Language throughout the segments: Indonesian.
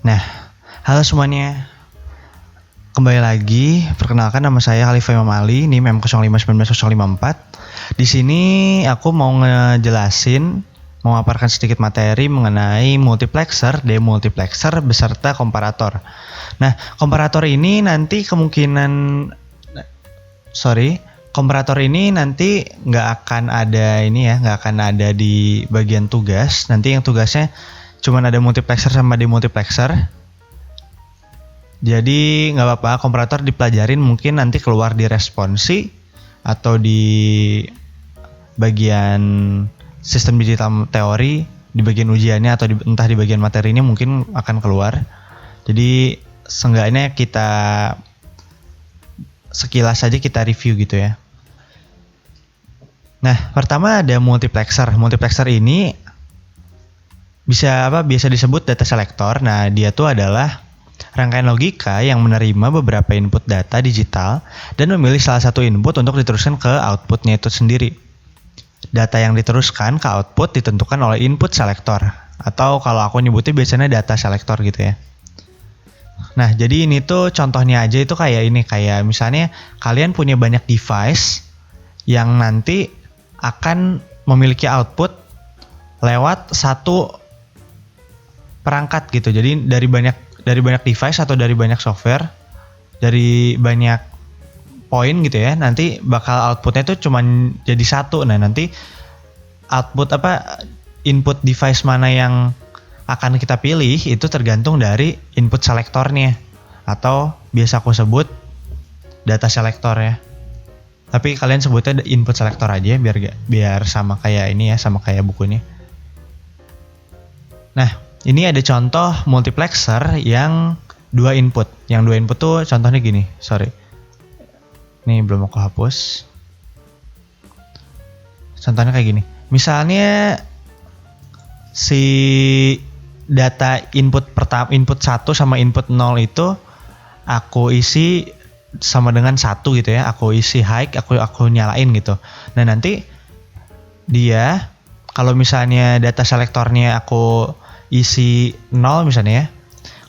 Nah, halo semuanya. Kembali lagi, perkenalkan nama saya Khalifah Imam Ali, NIM M05190054. Di sini aku mau memaparkan sedikit materi mengenai multiplexer, demultiplexer beserta komparator. Nah, komparator ini nanti komparator ini nanti nggak akan ada di bagian tugas. Nanti yang tugasnya cuma ada multiplexer sama demultiplexer. Jadi nggak apa-apa, komparator dipelajarin mungkin nanti keluar di responsi atau di bagian sistem digital teori, di bagian ujiannya atau entah di bagian materinya mungkin akan keluar. Jadi seenggaknya kita sekilas saja kita review gitu ya. Nah, pertama ada multiplexer. Multiplexer ini biasa disebut data selector. Nah, dia tuh adalah rangkaian logika yang menerima beberapa input data digital dan memilih salah satu input untuk diteruskan ke outputnya itu sendiri. Data yang diteruskan ke output ditentukan oleh input selector, atau kalau aku nyebutnya biasanya data selector gitu ya. Nah, jadi ini tuh contohnya aja itu kayak misalnya kalian punya banyak device yang nanti akan memiliki output lewat satu perangkat gitu. Jadi dari banyak device atau dari banyak software, dari banyak poin gitu ya, nanti bakal outputnya itu cuma jadi satu. Nah, nanti input device mana yang akan kita pilih itu tergantung dari input selektornya, atau biasa aku sebut data selektor ya. Tapi kalian sebutnya input selektor aja biar sama kayak ini ya, sama kayak bukunya. Nah, ini ada contoh multiplexer yang 2 input. Yang 2 input tuh contohnya gini, Ini belum aku hapus. Contohnya kayak gini. Misalnya si data input 1 sama input 0 itu aku isi sama dengan 1 gitu ya. Aku isi high, aku nyalain gitu. Nah, nanti dia kalau misalnya data selektornya aku isi 0 misalnya ya.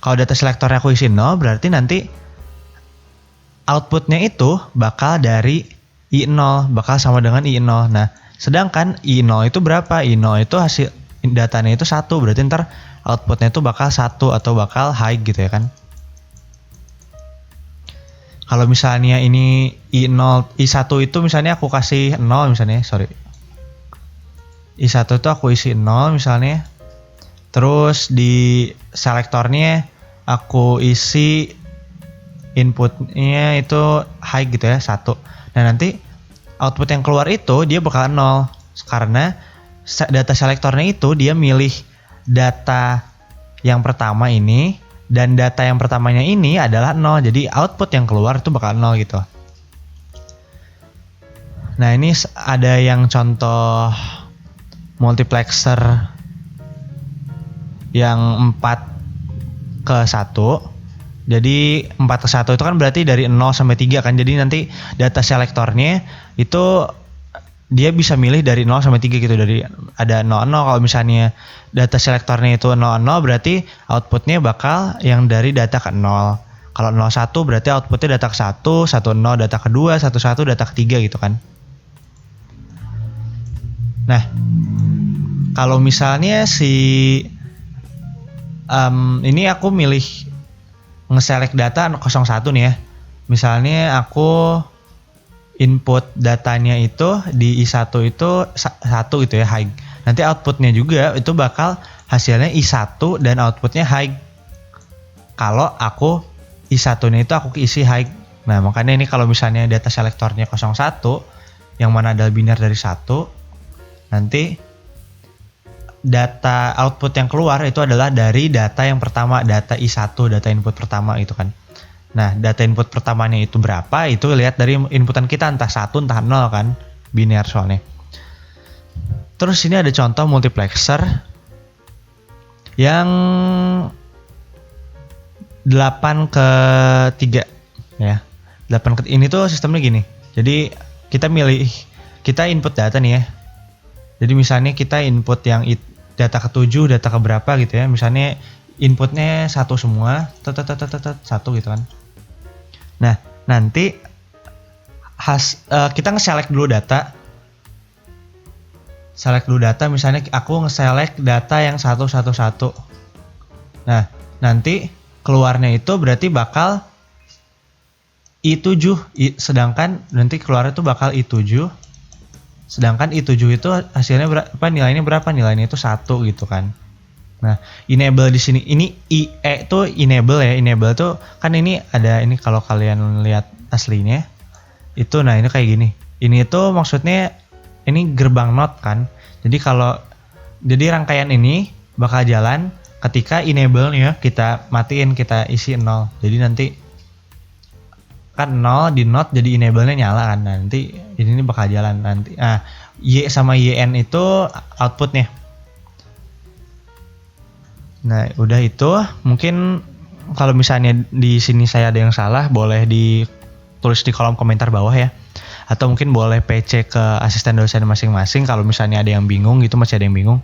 Kalau data selektornya aku isi 0, berarti nanti outputnya itu bakal dari I0, bakal sama dengan I0. Nah, sedangkan I0 itu berapa? I0 itu hasil datanya itu 1, berarti ntar outputnya itu bakal 1 atau bakal high gitu ya kan. Kalau misalnya ini I0, I1 itu misalnya aku kasih 0 misalnya, I1 itu aku isi 0 misalnya. Terus di selektornya aku isi inputnya itu high gitu ya, 1. Nah, nanti output yang keluar itu dia bakal 0. Karena data selektornya itu dia milih data yang pertama ini, dan data yang pertamanya ini adalah 0. Jadi output yang keluar itu bakal 0 gitu. Nah, ini ada yang contoh multiplexer yang 4 ke 1. Jadi 4 ke 1 itu kan berarti dari 0 sampai 3 kan. Jadi nanti data selektornya itu dia bisa milih dari 0 sampai 3 gitu. Dari ada 00, kalau misalnya data selektornya itu 00, berarti outputnya bakal yang dari data ke 0. Kalau 01 berarti outputnya data ke 1, 10 data ke 2, 11 data ke 3 gitu kan. Nah, kalau misalnya ini aku milih nge-select data 01 nih ya. Misalnya aku input datanya itu di I1 itu 1 gitu ya, high. Nanti outputnya juga itu bakal hasilnya I1 dan outputnya high. Kalau aku I1-nya itu aku isi high. Nah, makanya ini kalau misalnya data selektornya 01 yang mana adalah biner dari 1, nanti data output yang keluar itu adalah dari data yang pertama, data I1, data input pertama itu kan. Nah, data input pertamanya itu berapa, itu lihat dari inputan kita, entah 1 entah 0 kan, biner soalnya. Terus ini ada contoh multiplexer yang 8 ke 3 ya. Ini tuh sistemnya gini. Jadi kita input data nih ya. Jadi misalnya kita input yang data ke-7, data ke berapa gitu ya. Misalnya inputnya satu semua, satu gitu kan. Nah, nanti kita nge-select dulu data. Select dulu data, misalnya aku nge-select data yang 111. Nah, nanti keluarnya itu berarti bakal I7, sedangkan nanti keluarnya itu bakal I7. Sedangkan I7 itu hasilnya berapa? Nilainya berapa? Nilainya itu 1 gitu kan. Nah, enable di sini ini IE tuh enable ya. Enable tuh kan ini ada ini kalau kalian lihat aslinya itu, nah ini kayak gini. Ini tuh maksudnya ini gerbang not kan. Jadi rangkaian ini bakal jalan ketika enable nya kita matiin, kita isi 0. Jadi nanti kan 0 di not jadi enable-nya nyala kan. Nah, nanti ini bakal jalan nanti. Nah, Y sama YN itu outputnya. Nah, udah itu. Mungkin kalau misalnya di sini saya ada yang salah, boleh ditulis di kolom komentar bawah ya. Atau mungkin boleh PC ke asisten dosen masing-masing kalau misalnya ada yang bingung gitu, masih ada yang bingung.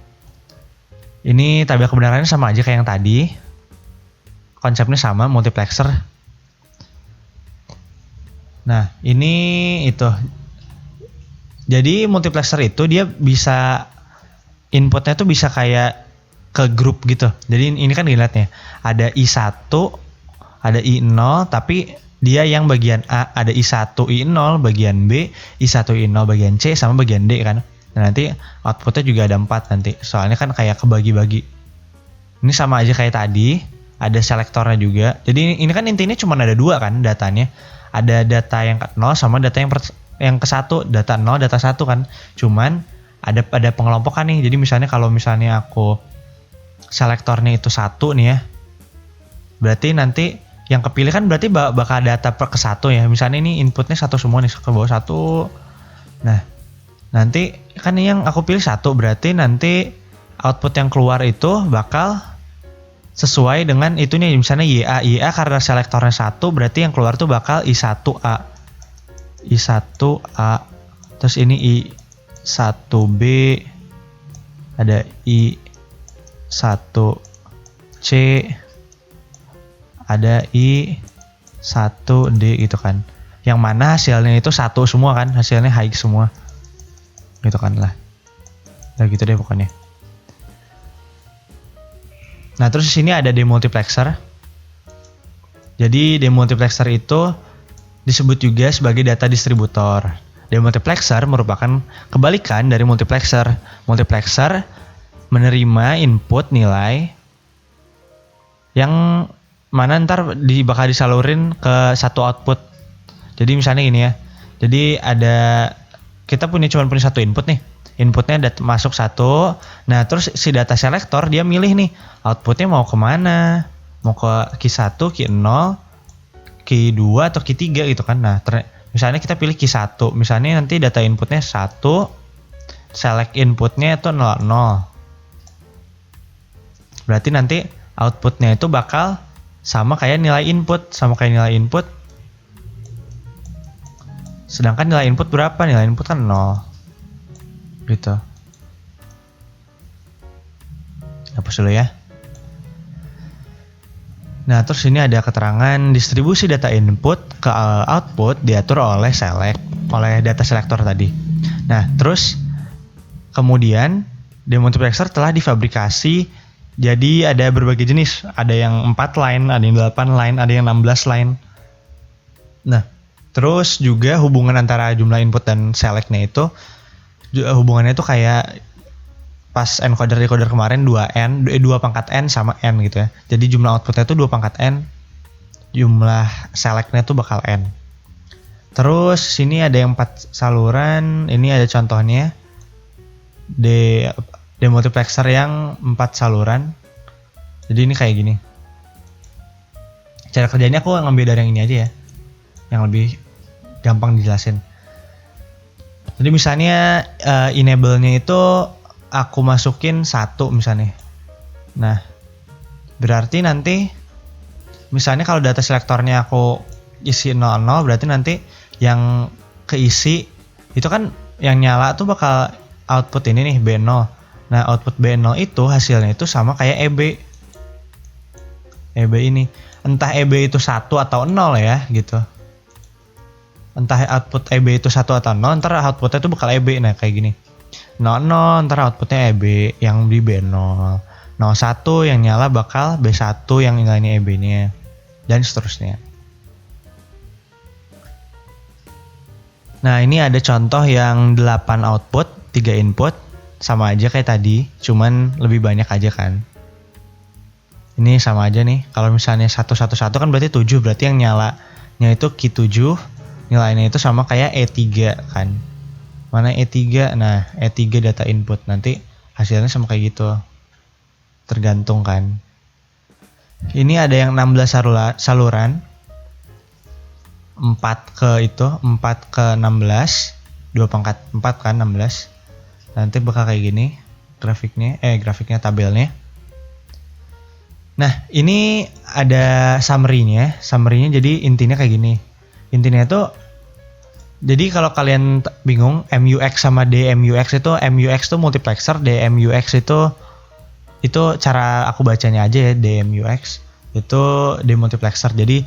Ini tabel kebenarannya sama aja kayak yang tadi. Konsepnya sama, multiplexer. Nah, ini itu. Jadi multiplexer itu dia bisa inputnya tuh bisa kayak ke grup gitu. Jadi ini kan dilihatnya ada I1, ada I0, tapi dia yang bagian A, ada I1, I0 bagian B, I1, I0 bagian C sama bagian D kan. Nah, nanti outputnya juga ada 4 nanti. Soalnya kan kayak kebagi-bagi. Ini sama aja kayak tadi, ada selektornya juga. Jadi ini kan intinya cuma ada 2 kan datanya. Ada data yang ke 0 sama data yang ke 1, data 0, data 1 kan. Cuman ada pengelompokan nih. Jadi misalnya kalau misalnya aku selektornya itu 1 nih ya. Berarti nanti yang kepilih kan berarti bakal data ke 1 ya. Misalnya ini inputnya 1 semua nih, ke bawah 1. Nah, nanti kan yang aku pilih 1, berarti nanti output yang keluar itu bakal sesuai dengan itunya. Misalnya YA karena selektornya 1, berarti yang keluar tuh bakal I1A. I1A. Terus ini I1B. Ada I1C. Ada I1D gitu kan. Yang mana hasilnya itu 1 semua kan. Hasilnya high semua. Gitu kan lah. Nah gitu deh pokoknya. Nah terus di sini ada demultiplexer. Jadi demultiplexer itu disebut juga sebagai data distributor. Demultiplexer merupakan kebalikan dari multiplexer. Multiplexer menerima input nilai yang mana ntar bakal disalurin ke satu output. Jadi misalnya gini ya. Jadi kita cuma punya satu input nih. Inputnya masuk 1. Nah terus si data selector dia milih nih outputnya mau kemana. Mau ke Q1, Q0, Q2 atau Q3 gitu kan. Nah misalnya kita pilih Q1. Misalnya nanti data inputnya 1. Select inputnya itu 00. Berarti nanti outputnya itu bakal sama kayak nilai input. Sedangkan nilai input berapa? Nilai input kan 0. Gitu. Hapus dulu ya. Nah, terus ini ada keterangan distribusi data input ke output diatur oleh data selector tadi. Nah, terus kemudian demultiplexer telah difabrikasi jadi ada berbagai jenis. Ada yang 4 line, ada yang 8 line, ada yang 16 line. Nah, terus juga hubungan antara jumlah input dan selectnya itu hubungannya itu kayak pas encoder-decoder kemarin 2 pangkat N sama N gitu ya. Jadi jumlah outputnya itu 2 pangkat N, jumlah selectnya itu bakal N. Terus sini ada yang 4 saluran, ini ada contohnya. Demultiplexer yang 4 saluran. Jadi ini kayak gini. Cara kerjanya aku ngambil dari yang ini aja ya, yang lebih gampang dijelasin. Jadi misalnya enable-nya itu aku masukin 1 misalnya. Nah, berarti nanti misalnya kalau data selektornya aku isi 00, berarti nanti yang keisi itu kan yang nyala tuh bakal output ini nih B0. Nah, output B0 itu hasilnya itu sama kayak EB. EB ini. Entah EB itu 1 atau 0 ya gitu. Entah output EB itu 1 atau 0, ntar outputnya itu bakal EB. Nah kayak gini. 00 ntar outputnya EB yang di B0. 01 yang nyala bakal B1 yang nyalain EB-nya. Dan seterusnya. Nah ini ada contoh yang 8 output, 3 input. Sama aja kayak tadi, cuman lebih banyak aja kan. Ini sama aja nih, kalau misalnya 111 kan berarti 7, berarti yang nyalanya itu Q7, nilainya itu sama kayak E3 kan. Mana E3? Nah E3 data input, nanti hasilnya sama kayak gitu. Tergantung kan. Ini ada yang 16 saluran. 4 ke 16, 2 pangkat 4 kan 16. Nanti bakal kayak gini grafiknya tabelnya. Nah ini ada summary-nya jadi intinya kayak gini. Intinya itu jadi kalau kalian bingung MUX sama DMUX itu, MUX itu multiplexer, DMUX itu cara aku bacanya aja ya, DMUX itu demultiplexer. Jadi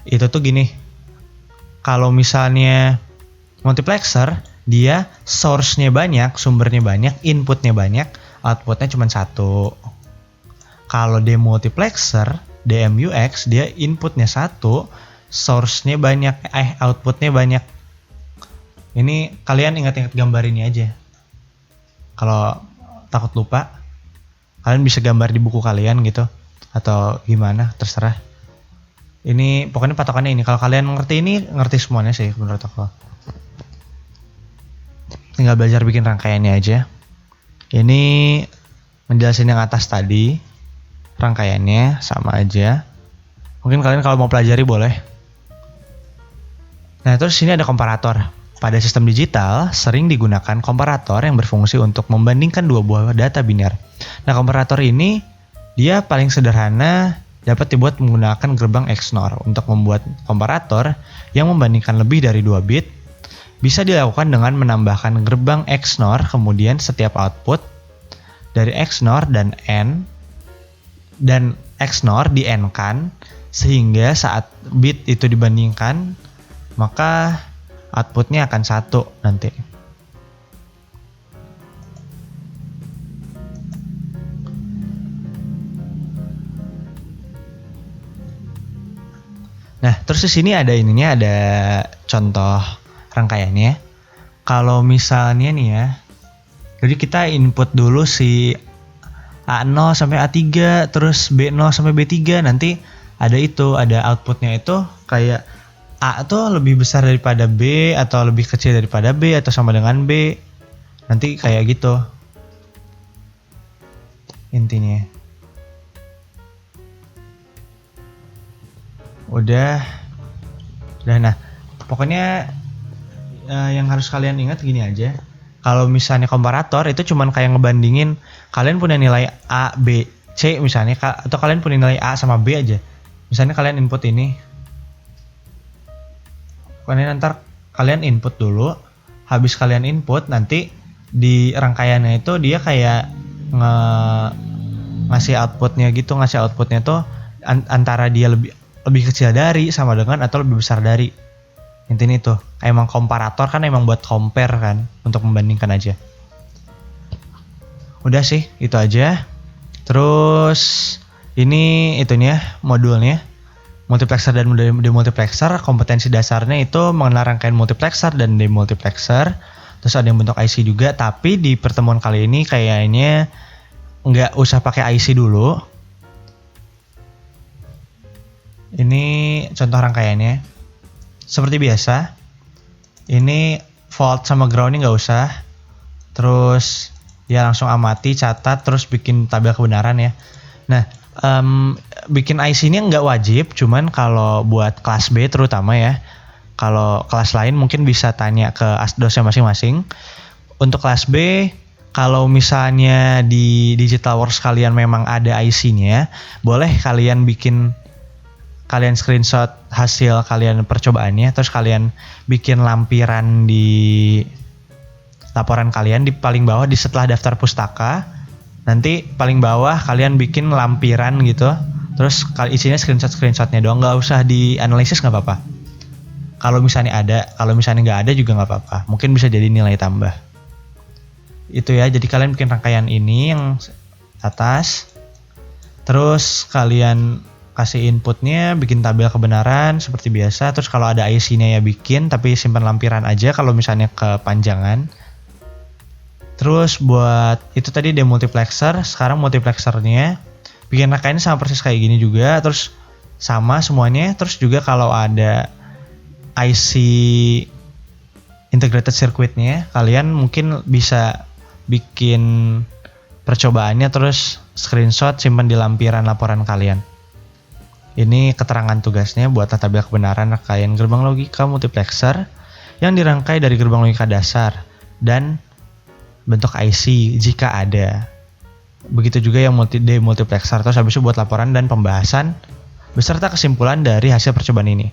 itu tuh gini. Kalau misalnya multiplexer, dia source-nya banyak, sumbernya banyak, inputnya banyak, outputnya cuma 1. Kalau demultiplexer, DMUX, dia inputnya 1, source-nya banyak, outputnya banyak. Ini kalian ingat-ingat gambar ini aja. Kalau takut lupa, kalian bisa gambar di buku kalian gitu, atau gimana, terserah. Ini pokoknya patokannya ini. Kalau kalian ngerti ini, ngerti semuanya sih menurut aku. Tinggal belajar bikin rangkaiannya aja. Ini menjelasin yang atas tadi. Rangkaiannya sama aja. Mungkin kalian kalau mau pelajari boleh. Nah terus sini ada komparator. Pada sistem digital, sering digunakan komparator yang berfungsi untuk membandingkan dua buah data biner. Nah komparator ini, dia paling sederhana, dapat dibuat menggunakan gerbang XNOR. Untuk membuat komparator yang membandingkan lebih dari 2 bit, bisa dilakukan dengan menambahkan gerbang XNOR, kemudian setiap output dari XNOR dan XNOR di N-kan, sehingga saat bit itu dibandingkan, maka outputnya akan 1 nanti. Nah, terus di sini ada contoh rangkaiannya. Kalau misalnya nih ya, jadi kita input dulu si A0 sampai A3, terus B0 sampai B3, nanti ada outputnya itu kayak A tuh lebih besar daripada B, atau lebih kecil daripada B, atau sama dengan B. Nanti kayak gitu. Intinya. Udah nah pokoknya yang harus kalian ingat gini aja. Kalau misalnya komparator itu cuman kayak ngebandingin kalian punya nilai A, B, C misalnya, atau kalian punya nilai A sama B aja. Misalnya kalian input ini, ntar kalian input dulu, habis kalian input nanti di rangkaiannya itu dia kayak ngasih outputnya tuh antara dia lebih kecil dari, sama dengan, atau lebih besar dari. Intinya itu, emang komparator kan emang buat compare kan, untuk membandingkan aja. Udah sih, itu aja. Terus ini itunya modulnya, multiplexer dan demultiplexer. Kompetensi dasarnya itu mengenal rangkaian multiplexer dan demultiplexer. Terus ada yang bentuk IC juga, tapi di pertemuan kali ini kayaknya nggak usah pakai IC dulu. Ini contoh rangkaiannya. Seperti biasa. Ini fault sama groundnya nggak usah. Terus ya langsung amati, catat, terus bikin tabel kebenaran ya. Nah, bikin IC-nya nggak wajib, cuman kalau buat kelas B terutama ya. Kalau kelas lain mungkin bisa tanya ke dosen masing-masing. Untuk kelas B, kalau misalnya di Digital Works kalian memang ada IC-nya, boleh kalian screenshot hasil kalian percobaannya, terus kalian bikin lampiran di laporan kalian di paling bawah, di setelah daftar pustaka. Nanti paling bawah kalian bikin lampiran gitu, Terus isinya screenshotnya doang, nggak usah dianalisis nggak apa-apa. Kalau misalnya ada, kalau misalnya nggak ada juga nggak apa-apa. Mungkin bisa jadi nilai tambah. Itu ya, jadi kalian bikin rangkaian ini yang atas. Terus kalian kasih inputnya, bikin tabel kebenaran seperti biasa. Terus kalau ada IC-nya ya bikin, tapi simpan lampiran aja kalau misalnya kepanjangan. Terus buat itu tadi demultiplexer, sekarang multiplexernya bikin rangkaiannya sama persis kayak gini juga. Terus sama semuanya. Terus juga kalau ada IC integrated circuitnya, kalian mungkin bisa bikin percobaannya terus screenshot simpan di lampiran laporan kalian. Ini keterangan tugasnya buat tabel kebenaran rangkaian gerbang logika multiplexer yang dirangkai dari gerbang logika dasar dan bentuk IC jika ada. Begitu juga yang demultiplexer. Terus habis itu buat laporan dan pembahasan beserta kesimpulan dari hasil percobaan ini.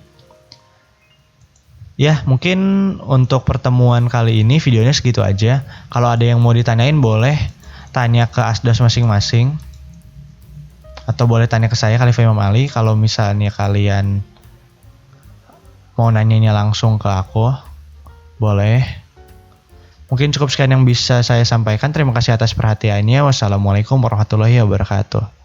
Ya, mungkin untuk pertemuan kali ini videonya segitu aja. Kalau ada yang mau ditanyain boleh tanya ke Asdas masing-masing. Atau boleh tanya ke saya, Khalifah Imam Ali. Kalau misalnya kalian mau nanyanya langsung ke aku, boleh. Mungkin cukup sekian yang bisa saya sampaikan. Terima kasih atas perhatiannya. Wassalamualaikum warahmatullahi wabarakatuh.